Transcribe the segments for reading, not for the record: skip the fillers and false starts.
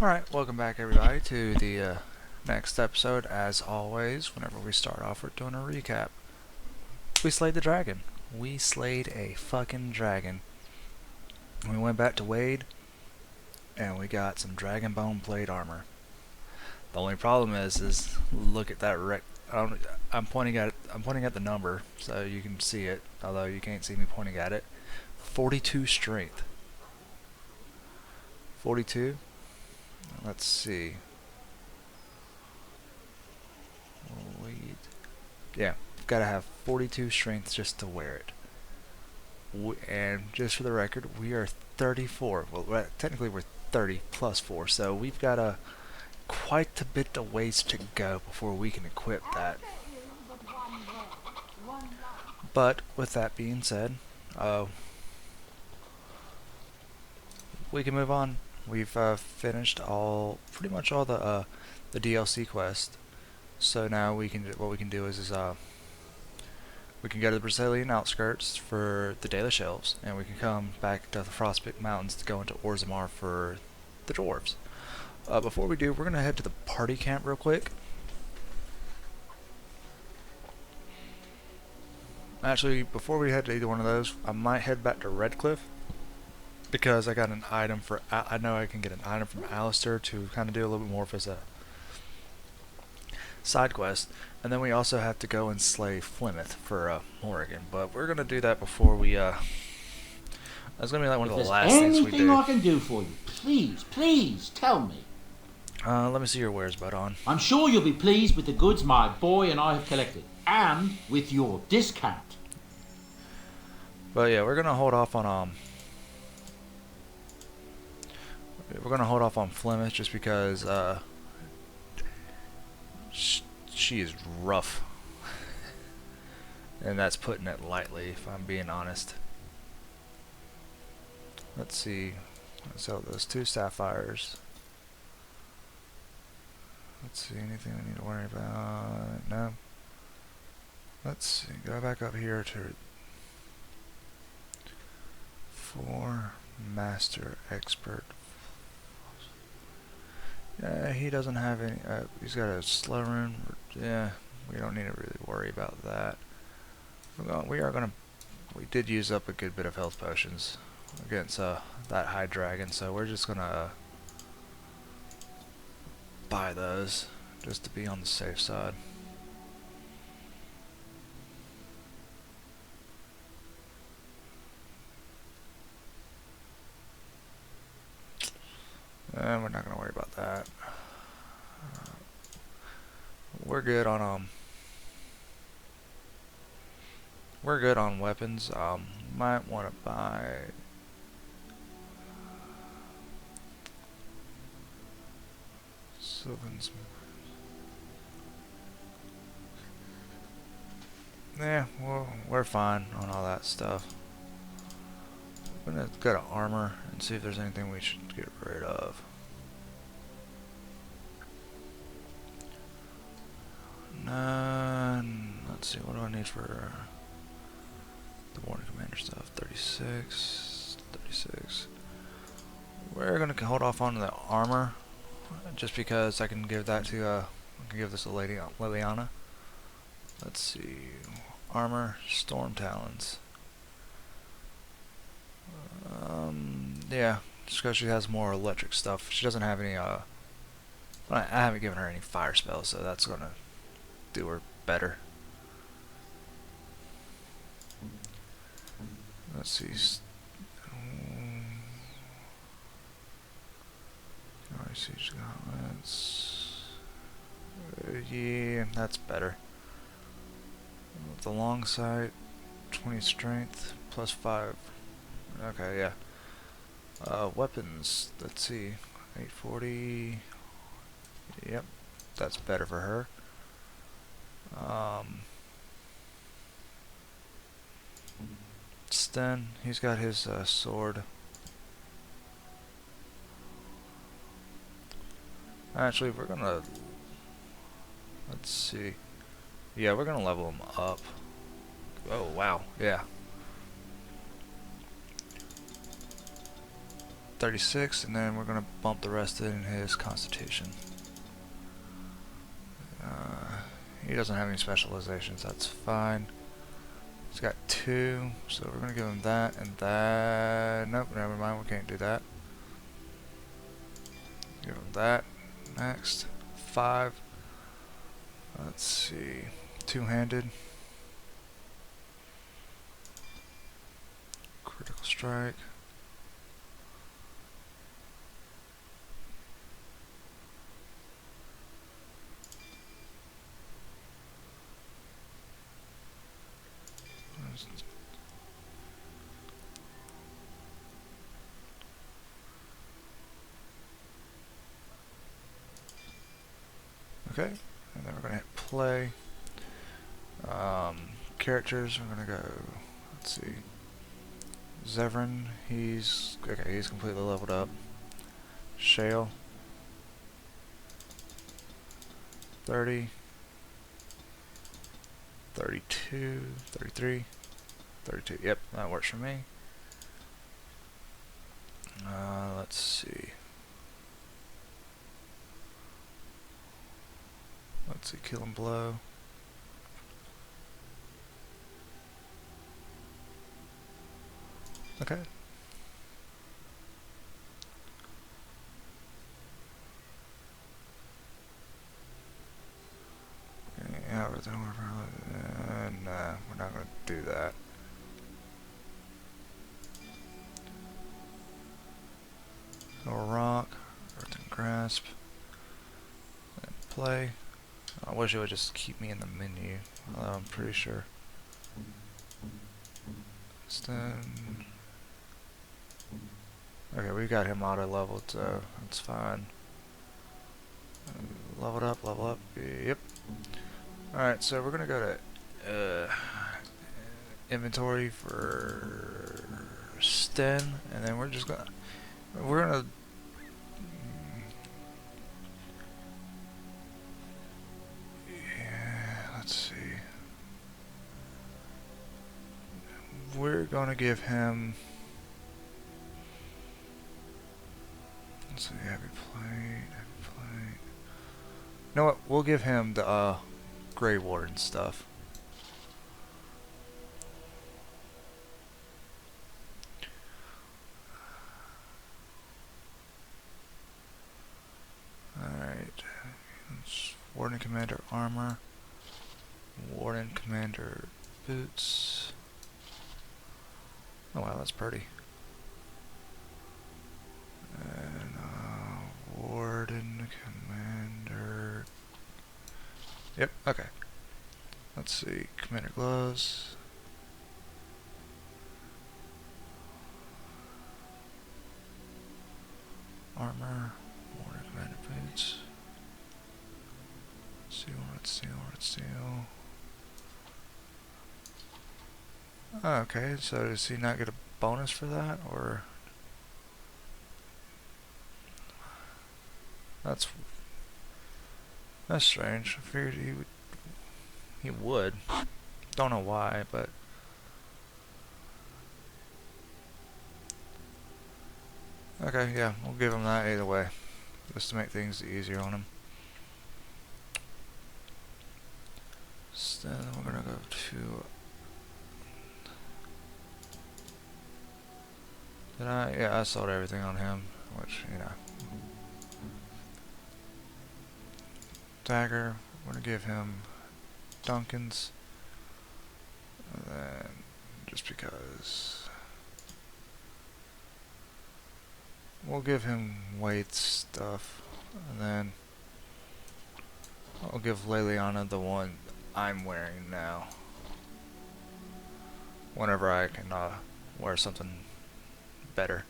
Alright, welcome back everybody to the next episode. As always, whenever we start off, we're doing a recap. We slayed the dragon. We slayed a fucking dragon. We went back to Wade, and we got some dragon bone plate armor. The only problem is look at that I'm pointing at the number, so you can see it, although you can't see me pointing at it. 42 strength. 42? Let's see. Wait. Yeah, gotta have 42 strength just to wear it. And just for the record, we are 34. Well, technically we're 30 plus 4, so we've got quite a bit of ways to go before we can equip that. But with that being said, we can move on. We've finished pretty much all the DLC quest. So now what we can do is we can go to the Brazilian outskirts for the daily shelves, and we can come back to the Frostbite Mountains to go into Orzammar for the dwarves. Before we do, we're gonna head to the party camp real quick. Actually, before we head to either one of those, I might head back to Redcliffe because I got an item for. I know I can get an item from Alistair to kind of do a little bit more of as a side quest, and then we also have to go and slay Plymouth for Morrigan. But we're gonna do that before we. That's gonna be like one of the last things we do. Anything I can do for you, please tell me. Let me see your wares, bud. On. I'm sure you'll be pleased with the goods my boy and I have collected, and with your discount. But yeah, we're gonna hold off on Plymouth just because she is rough, and that's putting it lightly, if I'm being honest. Let's see. So those 2 sapphires. Let's see, anything I need to worry about? No. Let's see, go back up here to 4 master expert. Yeah, he doesn't have any. He's got a slow rune. Yeah, we don't need to really worry about that. We did use up a good bit of health potions against that high dragon, so we're just gonna buy those just to be on the safe side. And we're not gonna worry about that. We're good on weapons. Might want to buy Sylvan's. Yeah, we're fine on all that stuff. I'm gonna go to armor and see if there's anything we should get rid of. None. Let's see, what do I need for the Warning Commander stuff? 36. We're gonna hold off on the armor, just because I can give that to I can give this to Liliana. Let's see, armor, Storm Talons. Yeah, just because she has more electric stuff. She doesn't have any. I haven't given her any fire spells, so that's gonna do her better. Let's see. Siege gauntlets. Yeah, that's better. With the long sight, 20 strength, plus 5. Okay, yeah. Weapons, let's see. 840. Yep, that's better for her. Sten, he's got his sword. Actually, we're gonna. Let's see. Yeah, we're gonna level him up. Oh, wow. Yeah. 36, and then we're going to bump the rest in his constitution. He doesn't have any specializations, that's fine. He's got 2, so we're going to give him that and that. Nope, never mind, we can't do that. Give him that. Next. 5. Let's see. 2-handed. Critical strike. Okay, and then we're going to hit play. Characters, we're going to go, let's see. Zevran, he's completely leveled up. Shale, 30, 32, 33, 32. Yep, that works for me. Let's see. Let's see, kill and blow. Okay. Yeah, nah, we're not going to do that. Go rock, earth and grasp, and play. I wish it would just keep me in the menu, although I'm pretty sure. Then, okay, we got him auto leveled, so that's fine. Level up, yep. Alright, so we're gonna go to inventory for Sten, and then we're gonna let's see. We're gonna give him, let's see, heavy plate. You know what? We'll give him the Grey Warden stuff. Alright. Warden Commander armor. Warden Commander boots. Oh wow, that's pretty. And Warden Commander. Yep, okay. Let's see, Commander gloves. Armor. Warden Commander boots. Red seal. Okay, so does he not get a bonus for that, or? That's strange. I figured he would. Don't know why, but okay, yeah, we'll give him that either way, just to make things easier on him. So then we're gonna go to. Yeah, I sold everything on him, which, you know. Dagger, we're gonna give him Duncan's. And then, just because. We'll give him Wade's stuff. And then, I'll give Leliana the one I'm wearing now. Whenever I can wear something better.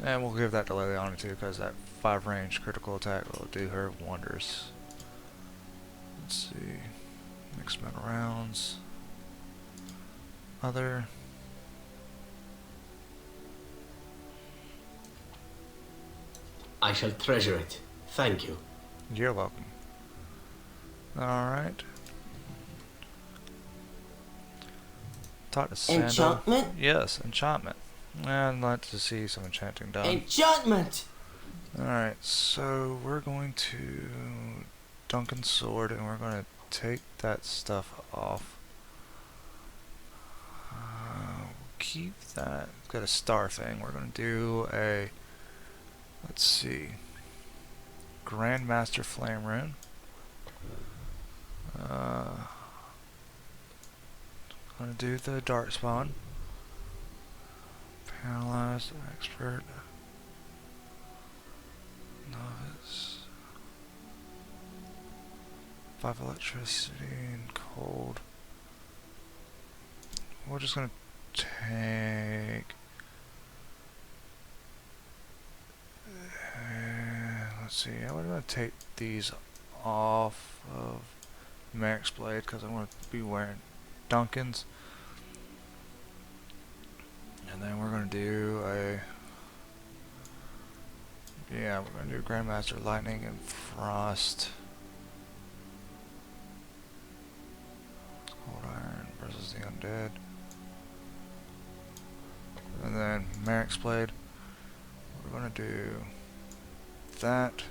And we'll give that to Leliana too, because that 5 range critical attack will do her wonders. Let's see. Mixed metal rounds. Other. I shall treasure it. Thank you. You're welcome. Alright. Talk to Sandal. Enchantment? Yes, enchantment. I'd like to see some enchanting done. Enchantment! Alright, so we're going to Duncan's sword and we're going to take that stuff off. Keep that. Got a star thing. We're going to do a, let's see, Grandmaster Flame Rune. Going to do the Dark Spawn. Paralyzed, Expert, Novice, 5 Electricity and Cold. We're just going to take... let's see, I'm going to take these off of Merrick's Blade because I want to be wearing Duncan's. And then we're going to do a... yeah, we're going to do Grandmaster Lightning and Frost. Cold Iron versus the Undead. And then Merrick's Blade. We're going to do that.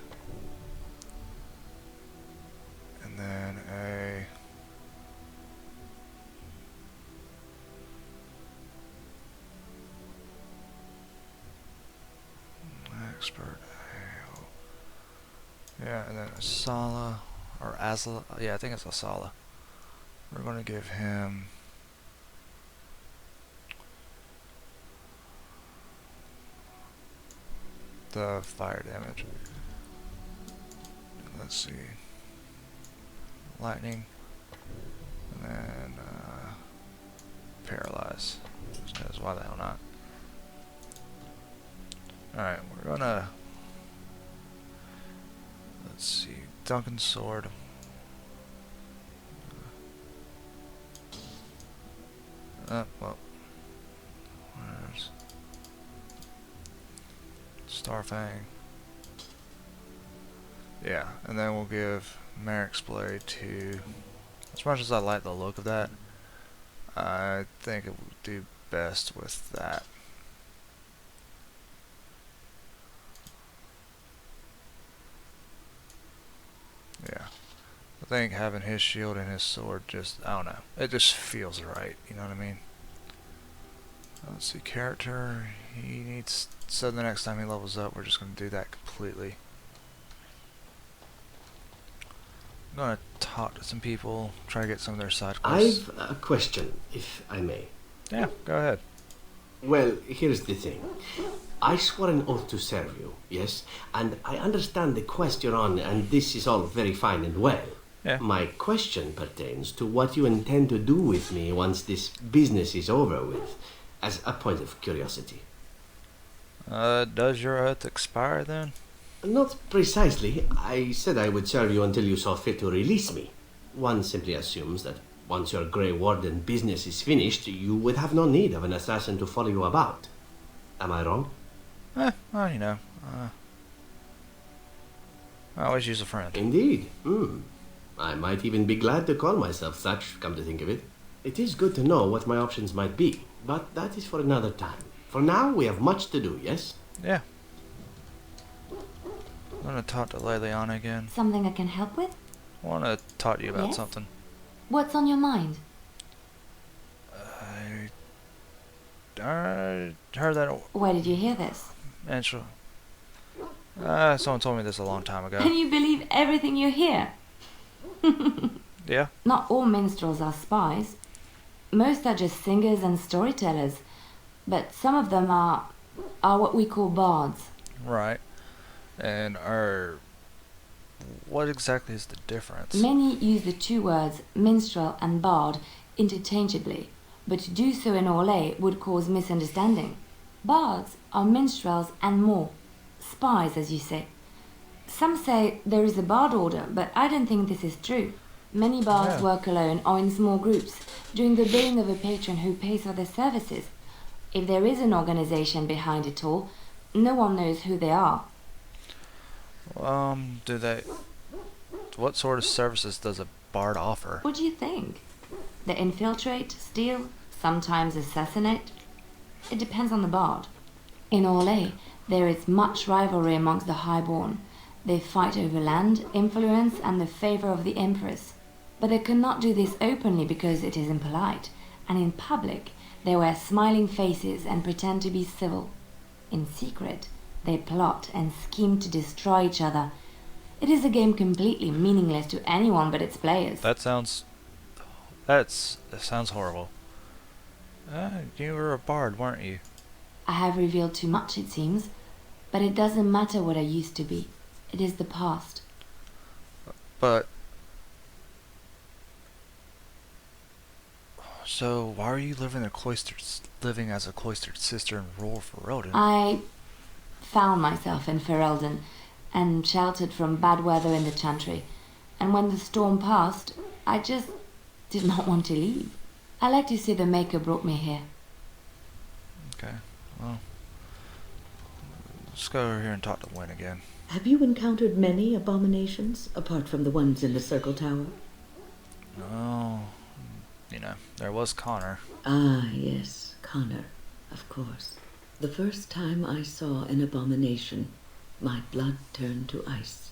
And then a... Expert. Yeah, and then Asala, or Azala, yeah, I think it's Asala. We're going to give him the fire damage. Let's see. Lightning, and then paralyze. Because why the hell not? Alright, we're gonna, let's see, Duncan's sword. Well, where's Starfang? Yeah, and then we'll give Merrick's Blade to, as much as I like the look of that, I think it would do best with that. Yeah, I think having his shield and his sword just, I don't know, it just feels right, you know what I mean? Let's see, character, he needs, so the next time he levels up, we're just going to do that completely. I'm going to talk to some people, try to get some of their side quests. I've a question, if I may. Yeah, go ahead. Well, here's the thing. I swore an oath to serve you, yes? And I understand the quest you're on, and this is all very fine and well. Yeah. My question pertains to what you intend to do with me once this business is over with, as a point of curiosity. Does your oath expire then? Not precisely. I said I would serve you until you saw fit to release me. One simply assumes that once your Grey Warden business is finished, you would have no need of an assassin to follow you about. Am I wrong? Well, you know, I always use a friend. Indeed. I might even be glad to call myself such, come to think of it. It is good to know what my options might be, but that is for another time. For now, we have much to do, yes? Yeah. I'm gonna talk to Leliana again. Something I can help with? I want to talk to you about Yes? something. What's on your mind? I heard that Where did you hear this? intro. Someone told me this a long time ago. Can you believe everything you hear? Yeah? Not all minstrels are spies. Most are just singers and storytellers. But some of them are what we call bards. Right. And what exactly is the difference? Many use the two words minstrel and bard interchangeably, but to do so in Orlais would cause misunderstanding. Bards are minstrels and more. Spies, as you say. Some say there is a bard order, but I don't think this is true. Many bards Yeah. work alone or in small groups, doing the bidding of a patron who pays for their services. If there is an organization behind it all, no one knows who they are. Do they... What sort of services does a bard offer? What do you think? They infiltrate, steal, sometimes assassinate. It depends on the bard. In Orlais, there is much rivalry amongst the highborn. They fight over land, influence, and the favor of the empress. But they cannot do this openly because it is impolite, and in public they wear smiling faces and pretend to be civil. In secret, they plot and scheme to destroy each other. It is a game completely meaningless to anyone but its players. That sounds horrible. You were a bard, weren't you? I have revealed too much, it seems, but it doesn't matter what I used to be. It is the past. But so why are you living as a cloistered sister in rural Ferelden? I found myself in Ferelden and sheltered from bad weather in the Chantry. And when the storm passed, I just did not want to leave. I like to say the Maker brought me here. Okay, well, let's go over here and talk to Wynne again. Have you encountered many abominations, apart from the ones in the Circle Tower? Oh, there was Connor. Ah, yes, Connor, of course. The first time I saw an abomination, my blood turned to ice.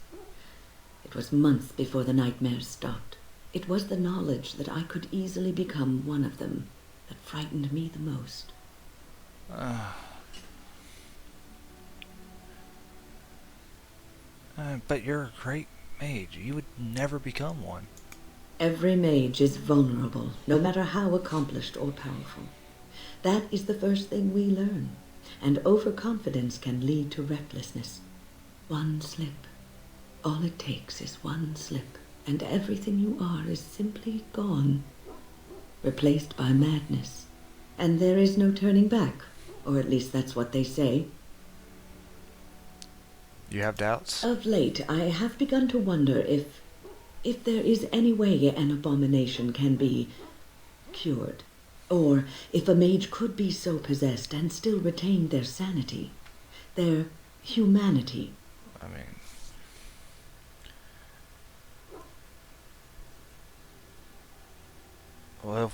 It was months before the nightmares stopped. It was the knowledge that I could easily become one of them that frightened me the most. But you're a great mage. You would never become one. Every mage is vulnerable, no matter how accomplished or powerful. That is the first thing we learn, and overconfidence can lead to recklessness. One slip. All it takes is one slip, and everything you are is simply gone, replaced by madness. And there is no turning back, or at least that's what they say. You have doubts? Of late, I have begun to wonder if there is any way an abomination can be cured, or if a mage could be so possessed and still retain their sanity, their humanity. I mean, well, if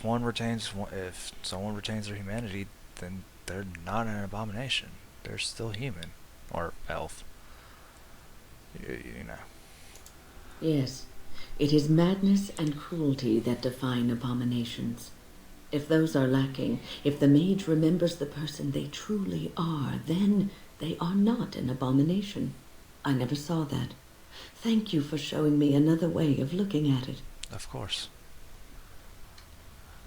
someone retains their humanity, then they're not an abomination. They're still human, or elf. You know. Yes, it is madness and cruelty that define abominations. If those are lacking, if the mage remembers the person they truly are, then they are not an abomination. I never saw that. Thank you for showing me another way of looking at it. Of course.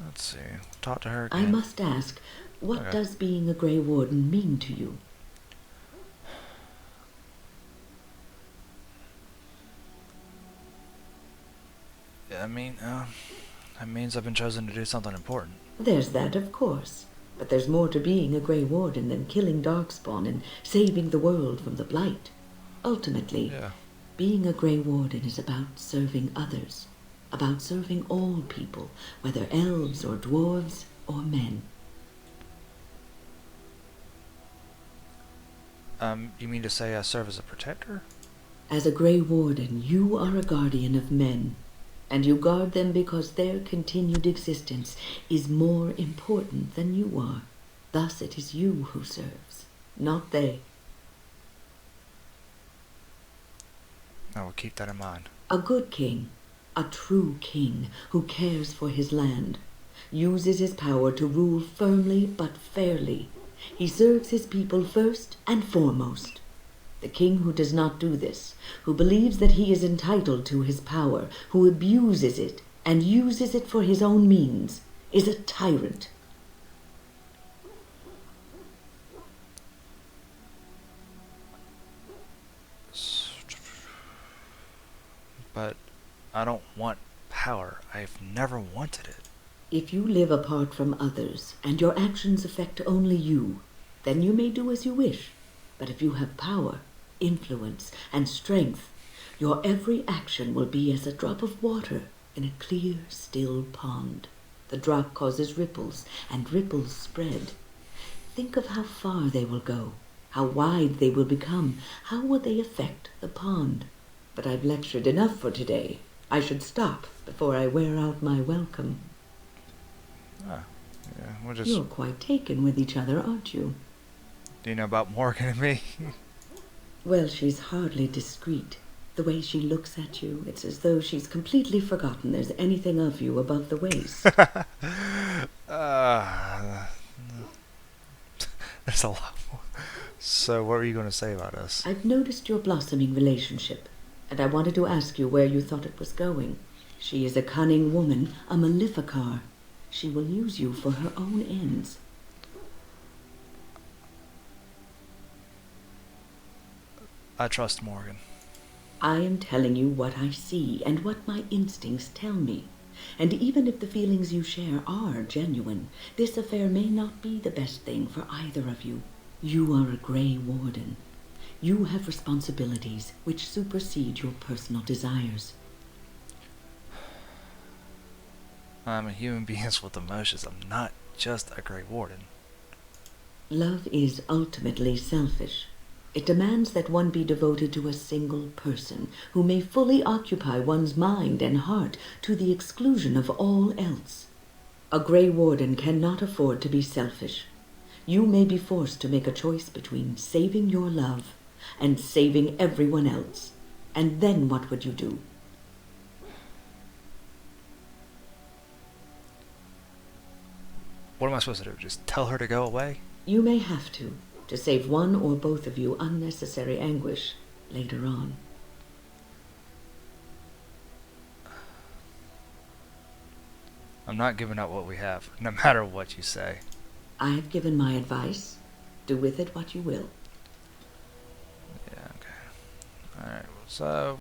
Let's see. Talk to her I again. must ask, what Okay. does being a Grey Warden mean to you? I mean, that means I've been chosen to do something important. There's that, of course. But there's more to being a Grey Warden than killing Darkspawn and saving the world from the Blight. Ultimately, Yeah. being a Grey Warden is about serving others, about serving all people, whether elves or dwarves or men. You mean to say I serve as a protector? As a Grey Warden, you are a guardian of men, and you guard them because their continued existence is more important than you are. Thus it is you who serves, not they. I will keep that in mind. A good king, a true king who cares for his land, uses his power to rule firmly but fairly. He serves his people first and foremost. The king who does not do this, who believes that he is entitled to his power, who abuses it and uses it for his own means, is a tyrant. But I don't want power. I've never wanted it. If you live apart from others, and your actions affect only you, then you may do as you wish. But if you have power, influence, and strength, your every action will be as a drop of water in a clear, still pond. The drop causes ripples, and ripples spread. Think of how far they will go, how wide they will become, how will they affect the pond. But I've lectured enough for today. I should stop before I wear out my welcome. Yeah, we'll just... You're quite taken with each other, aren't you? Do you know about Morgan and me? Well, she's hardly discreet. The way she looks at you, it's as though she's completely forgotten there's anything of you above the waist. There's a lot more. So what were you going to say about us? I've noticed your blossoming relationship, and I wanted to ask you where you thought it was going. She is a cunning woman, a maleficar. She will use you for her own ends. I trust Morgan. I am telling you what I see and what my instincts tell me. And even if the feelings you share are genuine, this affair may not be the best thing for either of you. You are a Grey Warden. You have responsibilities which supersede your personal desires. I'm a human being with emotions. I'm not just a Grey Warden. Love is ultimately selfish. It demands that one be devoted to a single person who may fully occupy one's mind and heart to the exclusion of all else. A Grey Warden cannot afford to be selfish. You may be forced to make a choice between saving your love and saving everyone else. And then what would you do? What am I supposed to do? Just tell her to go away? You may have to save one or both of you unnecessary anguish later on. I'm not giving up what we have, no matter what you say. I've given my advice. Do with it what you will. Yeah, okay. Alright, so